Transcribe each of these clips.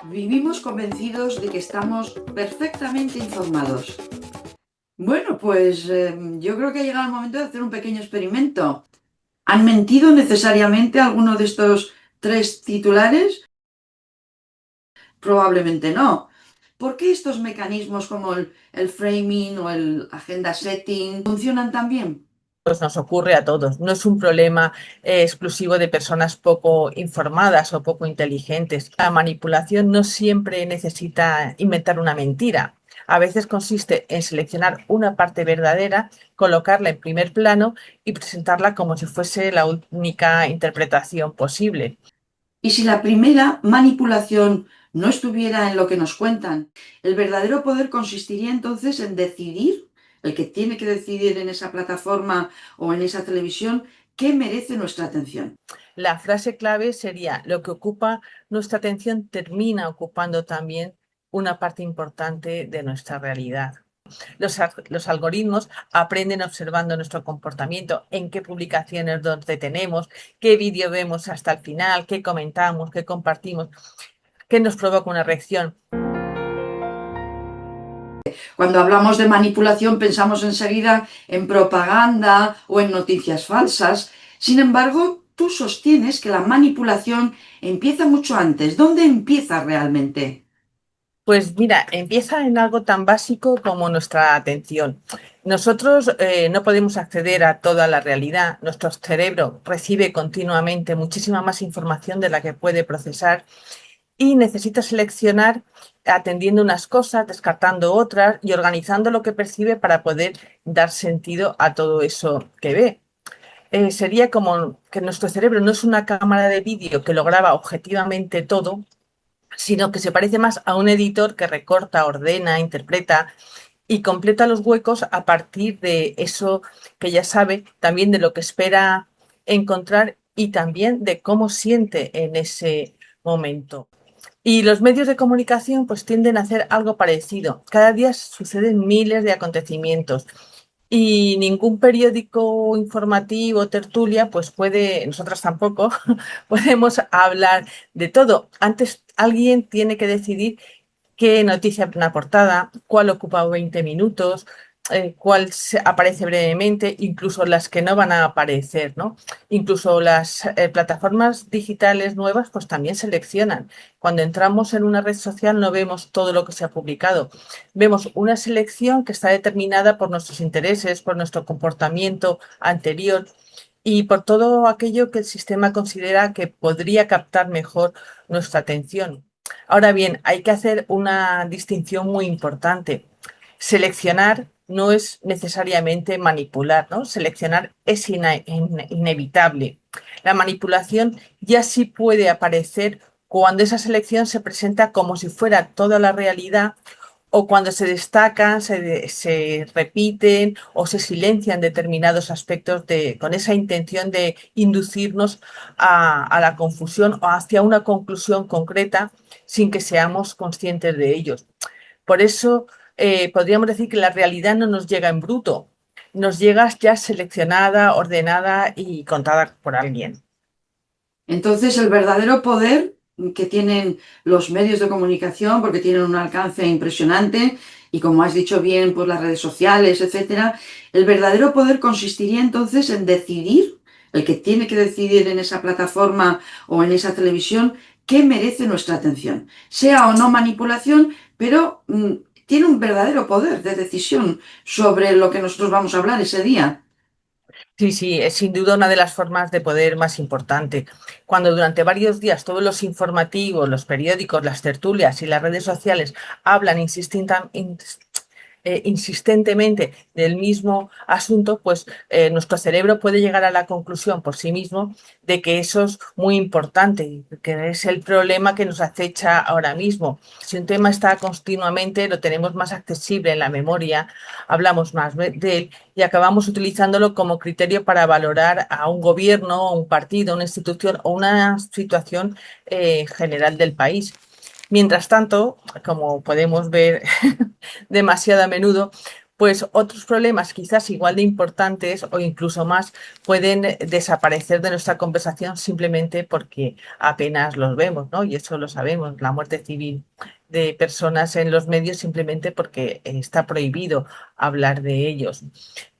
Vivimos convencidos de que estamos perfectamente informados. Bueno, pues yo creo que ha llegado el momento de hacer un pequeño experimento. ¿Han mentido necesariamente alguno de estos tres titulares? Probablemente no. ¿Por qué estos mecanismos como el framing o el agenda setting funcionan tan bien? Pues nos ocurre a todos. No es un problema exclusivo de personas poco informadas o poco inteligentes. La manipulación no siempre necesita inventar una mentira. A veces consiste en seleccionar una parte verdadera, colocarla en primer plano y presentarla como si fuese la única interpretación posible. Y si la primera manipulación no estuviera en lo que nos cuentan, el verdadero poder consistiría entonces en decidir, el que tiene que decidir en esa plataforma o en esa televisión, qué merece nuestra atención. La frase clave sería: lo que ocupa nuestra atención termina ocupando también una parte importante de nuestra realidad. Los algoritmos aprenden observando nuestro comportamiento, en qué publicaciones nos detenemos, qué vídeo vemos hasta el final, qué comentamos, qué compartimos, qué nos provoca una reacción. Cuando hablamos de manipulación pensamos enseguida en propaganda o en noticias falsas. Sin embargo, tú sostienes que la manipulación empieza mucho antes. ¿Dónde empieza realmente? Pues mira, empieza en algo tan básico como nuestra atención. Nosotros no podemos acceder a toda la realidad. Nuestro cerebro recibe continuamente muchísima más información de la que puede procesar y necesita seleccionar atendiendo unas cosas, descartando otras y organizando lo que percibe para poder dar sentido a todo eso que ve. Sería como que nuestro cerebro no es una cámara de vídeo que lo graba objetivamente todo, sino que se parece más a un editor que recorta, ordena, interpreta y completa los huecos a partir de eso que ya sabe, también de lo que espera encontrar y también de cómo siente en ese momento. Y los medios de comunicación pues tienden a hacer algo parecido. Cada día suceden miles de acontecimientos y ningún periódico informativo, tertulia, pues puede, nosotras tampoco, podemos hablar de todo. Antes alguien tiene que decidir qué noticia en la portada, cuál ocupa 20 minutos, cuál aparece brevemente, incluso las que no van a aparecer, ¿no? Incluso las plataformas digitales nuevas, pues también seleccionan. Cuando entramos en una red social no vemos todo lo que se ha publicado, vemos una selección que está determinada por nuestros intereses, por nuestro comportamiento anterior y por todo aquello que el sistema considera que podría captar mejor nuestra atención. Ahora bien, hay que hacer una distinción muy importante. Seleccionar no es necesariamente manipular, ¿no? Seleccionar es inevitable. La manipulación ya sí puede aparecer cuando esa selección se presenta como si fuera toda la realidad o cuando se destacan, se repiten o se silencian determinados aspectos con esa intención de inducirnos a la confusión o hacia una conclusión concreta sin que seamos conscientes de ellos. Por eso podríamos decir que la realidad no nos llega en bruto, nos llega ya seleccionada, ordenada y contada por alguien. Entonces, el verdadero poder que tienen los medios de comunicación, porque tienen un alcance impresionante, y como has dicho bien, pues las redes sociales, etcétera, el verdadero poder consistiría entonces en decidir, el que tiene que decidir en esa plataforma o en esa televisión, qué merece nuestra atención, sea o no manipulación, pero tiene un verdadero poder de decisión sobre lo que nosotros vamos a hablar ese día. Sí, sí, es sin duda una de las formas de poder más importante. Cuando durante varios días todos los informativos, los periódicos, las tertulias y las redes sociales hablan insistentemente del mismo asunto, pues nuestro cerebro puede llegar a la conclusión por sí mismo de que eso es muy importante, que es el problema que nos acecha ahora mismo. Si un tema está continuamente, lo tenemos más accesible en la memoria, hablamos más de él y acabamos utilizándolo como criterio para valorar a un gobierno, un partido, una institución o una situación general del país. Mientras tanto, como podemos ver demasiado a menudo, pues otros problemas quizás igual de importantes o incluso más pueden desaparecer de nuestra conversación simplemente porque apenas los vemos, ¿no? Y eso lo sabemos, la muerte civil de personas en los medios simplemente porque está prohibido hablar de ellos.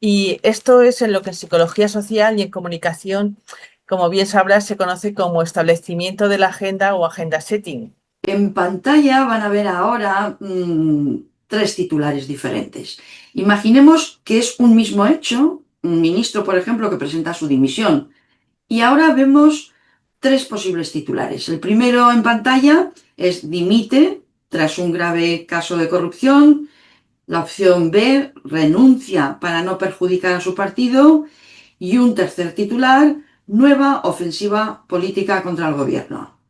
Y esto es en lo que en psicología social y en comunicación, como bien sabrás, se conoce como establecimiento de la agenda o agenda setting. En pantalla van a ver ahora tres titulares diferentes. Imaginemos que es un mismo hecho, un ministro, por ejemplo, que presenta su dimisión. Y ahora vemos tres posibles titulares. El primero en pantalla es dimite tras un grave caso de corrupción. La opción B, renuncia para no perjudicar a su partido. Y un tercer titular, nueva ofensiva política contra el gobierno.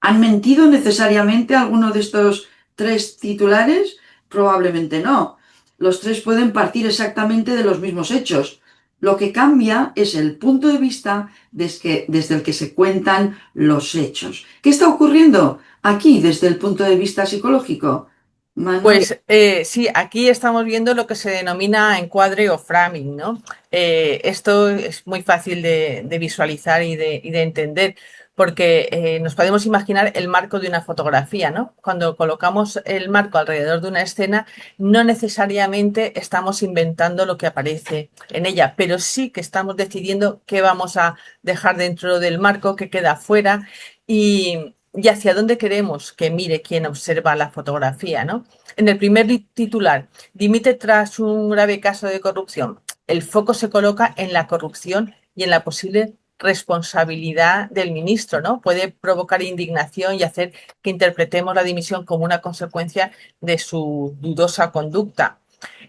¿Han mentido necesariamente alguno de estos tres titulares? Probablemente no. Los tres pueden partir exactamente de los mismos hechos. Lo que cambia es el punto de vista desde el que se cuentan los hechos. ¿Qué está ocurriendo aquí desde el punto de vista psicológico? Manuel. Pues sí, aquí estamos viendo lo que se denomina encuadre o framing, ¿no? Esto es muy fácil de visualizar y de entender, porque nos podemos imaginar el marco de una fotografía, ¿no? Cuando colocamos el marco alrededor de una escena, no necesariamente estamos inventando lo que aparece en ella, pero sí que estamos decidiendo qué vamos a dejar dentro del marco, qué queda fuera y hacia dónde queremos que mire quien observa la fotografía, ¿no? En el primer titular, dimite tras un grave caso de corrupción. El foco se coloca en la corrupción y en la posible responsabilidad del ministro, ¿no? Puede provocar indignación y hacer que interpretemos la dimisión como una consecuencia de su dudosa conducta.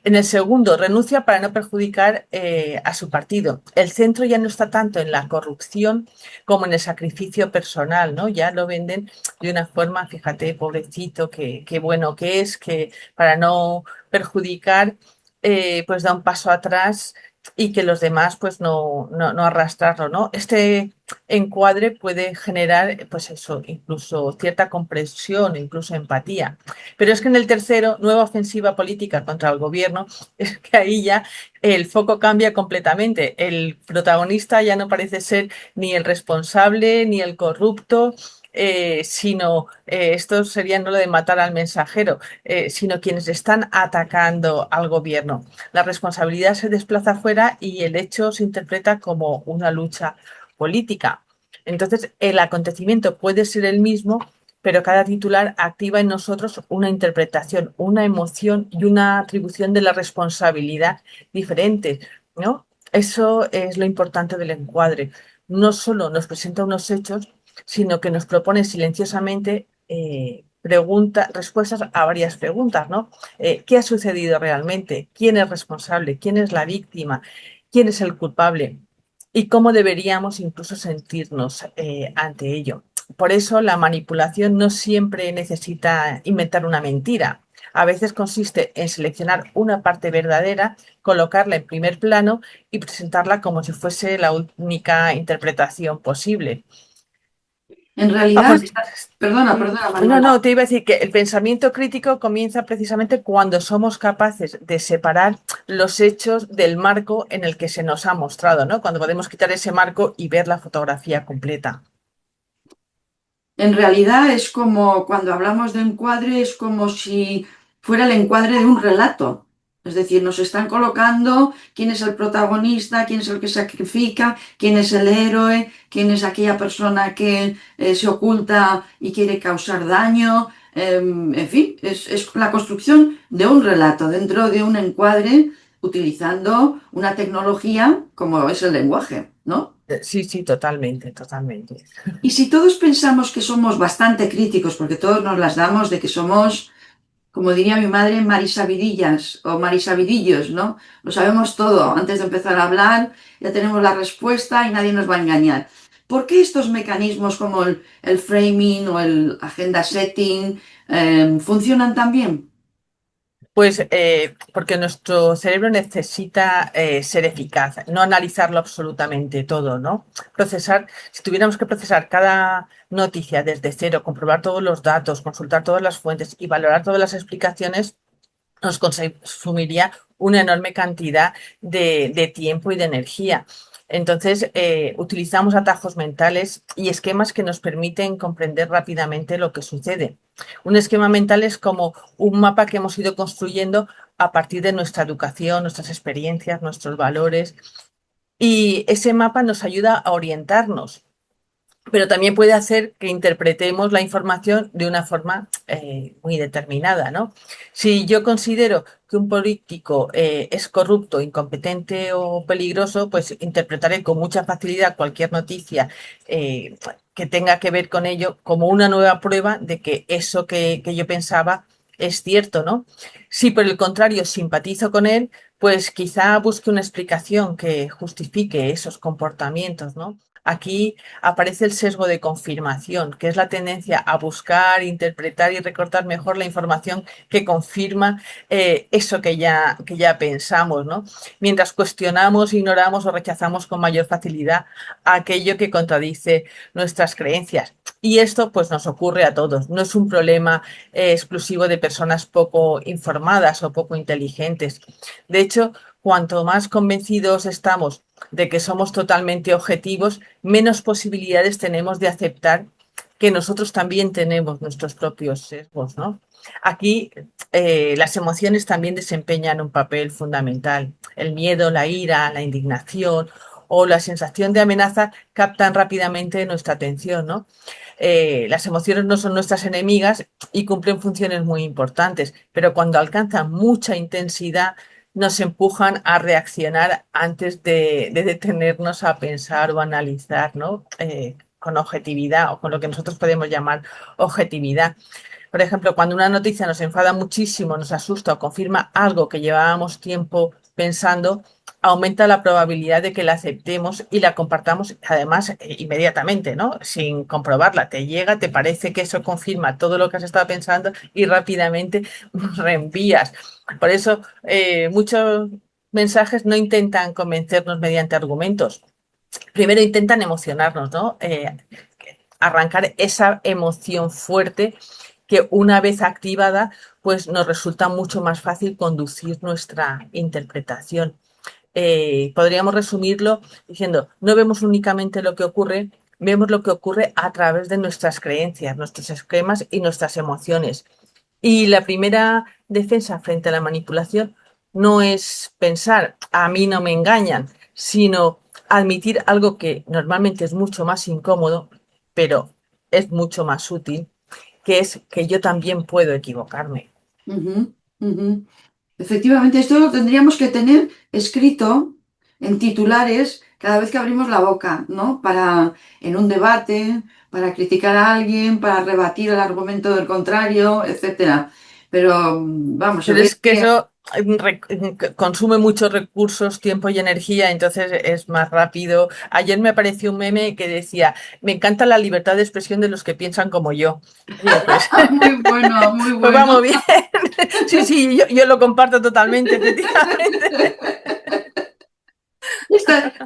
En el segundo, renuncia para no perjudicar a su partido. El centro ya no está tanto en la corrupción como en el sacrificio personal, ¿no? Ya lo venden de una forma, fíjate, pobrecito, qué bueno que es, que para no perjudicar, pues da un paso atrás y que los demás, pues no arrastrarlo, ¿no? Este encuadre puede generar, pues eso, incluso cierta comprensión, incluso empatía. Pero es que en el tercero, nueva ofensiva política contra el gobierno, es que ahí ya el foco cambia completamente. El protagonista ya no parece ser ni el responsable ni el corrupto, sino esto sería no lo de matar al mensajero, sino quienes están atacando al gobierno. La responsabilidad se desplaza fuera y el hecho se interpreta como una lucha política. Entonces, el acontecimiento puede ser el mismo, pero cada titular activa en nosotros una interpretación, una emoción y una atribución de la responsabilidad diferente, ¿no? Eso es lo importante del encuadre. No solo nos presenta unos hechos, sino que nos propone silenciosamente respuestas a varias preguntas, ¿no? ¿Qué ha sucedido realmente? ¿Quién es responsable? ¿Quién es la víctima? ¿Quién es el culpable? Y cómo deberíamos incluso sentirnos ante ello. Por eso la manipulación no siempre necesita inventar una mentira. A veces consiste en seleccionar una parte verdadera, colocarla en primer plano y presentarla como si fuese la única interpretación posible. En realidad, Vamos, perdona, no, Manuel. no, te iba a decir que el pensamiento crítico comienza precisamente cuando somos capaces de separar los hechos del marco en el que se nos ha mostrado, ¿no? Cuando podemos quitar ese marco y ver la fotografía completa. En realidad es como cuando hablamos de encuadre, es como si fuera el encuadre de un relato. Es decir, nos están colocando quién es el protagonista, quién es el que sacrifica, quién es el héroe, quién es aquella persona que se oculta y quiere causar daño. En fin, es la construcción de un relato dentro de un encuadre utilizando una tecnología como es el lenguaje, ¿no? Sí, sí, totalmente, totalmente. Y si todos pensamos que somos bastante críticos, porque todos nos las damos de que somos, como diría mi madre, marisabidillas o marisabidillos, ¿no? Lo sabemos todo. Antes de empezar a hablar, ya tenemos la respuesta y nadie nos va a engañar. ¿Por qué estos mecanismos como el framing o el agenda setting funcionan tan bien? Pues porque nuestro cerebro necesita ser eficaz, no analizarlo absolutamente todo, ¿no? Procesar, si tuviéramos que procesar cada noticia desde cero, comprobar todos los datos, consultar todas las fuentes y valorar todas las explicaciones, nos consumiría una enorme cantidad de tiempo y de energía. Entonces, utilizamos atajos mentales y esquemas que nos permiten comprender rápidamente lo que sucede. Un esquema mental es como un mapa que hemos ido construyendo a partir de nuestra educación, nuestras experiencias, nuestros valores, y ese mapa nos ayuda a orientarnos, pero también puede hacer que interpretemos la información de una forma muy determinada, ¿no? Si yo considero que un político es corrupto, incompetente o peligroso, pues interpretaré con mucha facilidad cualquier noticia que tenga que ver con ello como una nueva prueba de que eso que yo pensaba es cierto, ¿no? Si por el contrario simpatizo con él, pues quizá busque una explicación que justifique esos comportamientos, ¿no? Aquí aparece el sesgo de confirmación, que es la tendencia a buscar, interpretar y recortar mejor la información que confirma eso que ya pensamos, ¿no? Mientras cuestionamos, ignoramos o rechazamos con mayor facilidad aquello que contradice nuestras creencias. Y esto pues nos ocurre a todos, no es un problema exclusivo de personas poco informadas o poco inteligentes. De hecho, cuanto más convencidos estamos de que somos totalmente objetivos, menos posibilidades tenemos de aceptar que nosotros también tenemos nuestros propios sesgos, ¿no? Aquí las emociones también desempeñan un papel fundamental. El miedo, la ira, la indignación o la sensación de amenaza captan rápidamente nuestra atención, ¿no? Las emociones no son nuestras enemigas y cumplen funciones muy importantes, pero cuando alcanzan mucha intensidad nos empujan a reaccionar antes de detenernos a pensar o analizar, ¿no? Con objetividad o con lo que nosotros podemos llamar objetividad. Por ejemplo, cuando una noticia nos enfada muchísimo, nos asusta o confirma algo que llevábamos tiempo pensando, aumenta la probabilidad de que la aceptemos y la compartamos, además, inmediatamente, ¿no? Sin comprobarla. Te llega, te parece que eso confirma todo lo que has estado pensando y rápidamente reenvías. Por eso, muchos mensajes no intentan convencernos mediante argumentos. Primero intentan emocionarnos, ¿no? Arrancar esa emoción fuerte que una vez activada, pues nos resulta mucho más fácil conducir nuestra interpretación. Podríamos resumirlo diciendo, no vemos únicamente lo que ocurre, vemos lo que ocurre a través de nuestras creencias, nuestros esquemas y nuestras emociones. Y la primera defensa frente a la manipulación no es pensar, a mí no me engañan, sino admitir algo que normalmente es mucho más incómodo, pero es mucho más útil, que es que yo también puedo equivocarme. Ujú, ujú. Efectivamente, esto lo tendríamos que tener escrito en titulares cada vez que abrimos la boca, ¿no? Para, en un debate, para criticar a alguien, para rebatir el argumento del contrario, etcétera. Pero vamos, Pero hoy en es que día, eso consume muchos recursos, tiempo y energía, entonces es más rápido. Ayer me apareció un meme que decía, me encanta la libertad de expresión de los que piensan como yo. Digo, pues, muy bueno, muy pues vamos bueno. bien. Sí, sí, yo lo comparto totalmente, efectivamente.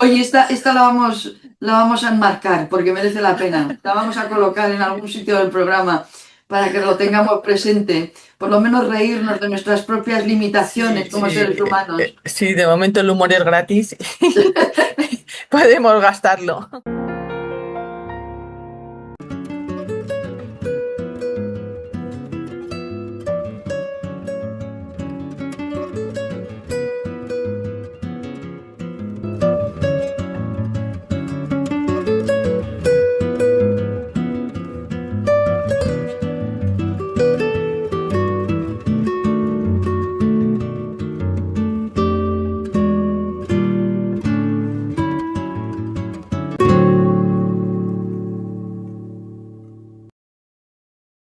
Oye, esta la vamos a enmarcar porque merece la pena. La vamos a colocar en algún sitio del programa para que lo tengamos presente. Por lo menos reírnos de nuestras propias Sí, limitaciones como sí, seres humanos. sí, de momento el humor es gratis y podemos gastarlo.